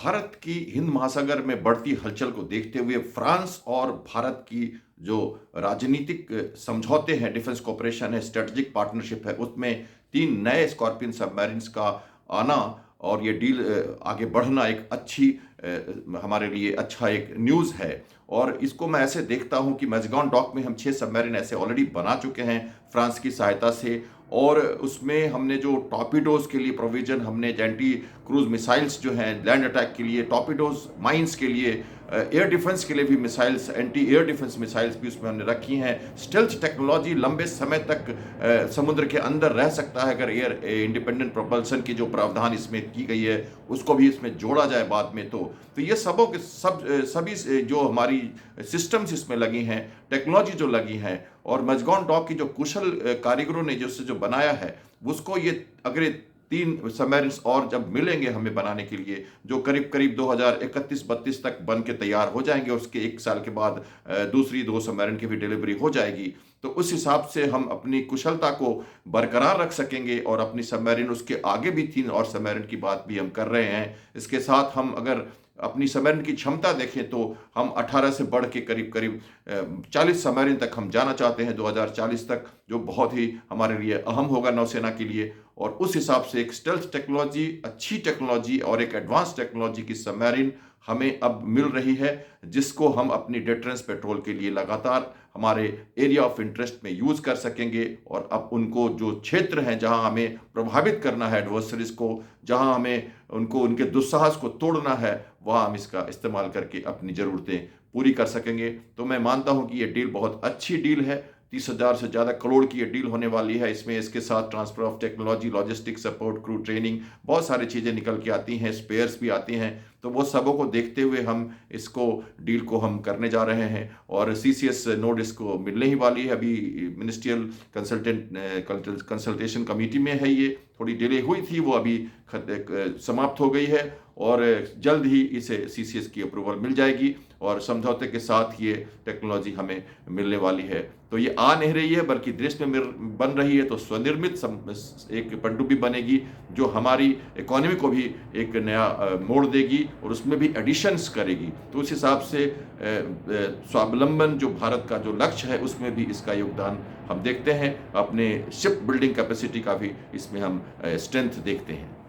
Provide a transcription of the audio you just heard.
भारत की हिंद महासागर में बढ़ती हलचल को देखते हुए फ्रांस और भारत की जो राजनीतिक समझौते हैं, डिफेंस कॉपरेशन है, स्ट्रेटेजिक पार्टनरशिप है, उसमें 3 नए स्कॉर्पियन सबमरीन्स का आना और ये डील आगे बढ़ना एक अच्छी हमारे लिए अच्छा एक न्यूज़ है। और इसको मैं ऐसे देखता हूँ कि मैज़गान डॉक में हम 6 सबमरीन ऐसे ऑलरेडी बना चुके हैं फ्रांस की सहायता से। और उसमें हमने जो टॉर्पीडोज़ के लिए प्रोविज़न, हमने एंटी क्रूज़ मिसाइल्स जो हैं लैंड अटैक के लिए, टॉर्पीडोज़ माइंस के लिए, एयर डिफेंस के लिए भी missiles, anti air defence missiles भी उसमें हमने रखी हैं। स्टेल्थ टेक्नोलॉजी लंबे समय तक समुद्र के अंदर रह सकता है अगर एयर इंडिपेंडेंट प्रोपल्सन की जो प्रावधान इसमें की गई है उसको भी इसमें जोड़ा जाए बाद में। तो ये सबों के सभी जो हमारी सिस्टम्स इसमें लगी हैं, टेक्नोलॉजी जो लगी हैं, और मैज़गान डॉक की जो कुशल कारीगरों ने जो बनाया है, उसको ये अगर 3 सबमरीन्स और जब मिलेंगे हमें बनाने के लिए, जो करीब करीब 2031-32 तक बन के तैयार हो जाएंगे, उसके 1 साल के बाद दूसरी 2 सबमरीन की भी डिलीवरी हो जाएगी। तो उस हिसाब से हम अपनी कुशलता को बरकरार रख सकेंगे और अपनी सबमरीन, उसके आगे भी 3 और सबमरीन की बात भी हम कर रहे हैं। इसके साथ हम अगर अपनी सबमरीन की क्षमता देखें तो हम 18 से बढ़ के करीब करीब 40 सबमरीन तक हम जाना चाहते हैं 2040 तक, जो बहुत ही हमारे लिए अहम होगा नौसेना के लिए। और उस हिसाब से एक स्टेल्थ टेक्नोलॉजी, अच्छी टेक्नोलॉजी और एक एडवांस टेक्नोलॉजी की सबमरीन हमें अब मिल रही है, जिसको हम अपनी डिफेंस पेट्रोल के लिए लगातार हमारे एरिया ऑफ इंटरेस्ट में यूज़ कर सकेंगे। और अब उनको जो क्षेत्र हैं जहां हमें प्रभावित करना है एडवर्सरीज को, जहां हमें उनको उनके दुस्साहस को तोड़ना है, वहां हम इसका इस्तेमाल करके अपनी ज़रूरतें पूरी कर सकेंगे। तो मैं मानता हूं कि ये डील बहुत अच्छी डील है। 30,000 से ज़्यादा करोड़ की ये डील होने वाली है। इसमें इसके साथ transfer of technology, logistic support, crew training, बहुत सारी चीज़ें निकल के आती हैं, स्पेयर्स भी आती हैं। तो वो सबों को देखते हुए हम इसको डील को हम करने जा रहे हैं। और सीसीएस नोड इसको मिलने ही वाली है। अभी मिनिस्ट्रियल कंसल्टेशन कमेटी में है, ये थोड़ी डिले हुई थी, वो अभी समाप्त हो गई है और जल्द ही इसे सीसीएस की अप्रूवल मिल जाएगी और समझौते के साथ ये टेक्नोलॉजी हमें मिलने वाली है। तो ये आ नहीं रही है बल्कि देश में बन रही है, तो स्वनिर्मित एक पनडुब्बी बनेगी जो हमारी इकोनॉमी को भी एक नया मोड़ देगी और उसमें भी एडिशंस करेगी। तो उस हिसाब से स्वावलंबन जो भारत का जो लक्ष्य है उसमें भी इसका योगदान हम देखते हैं। अपने शिप बिल्डिंग कैपेसिटी का भी इसमें हम स्ट्रेंथ देखते हैं।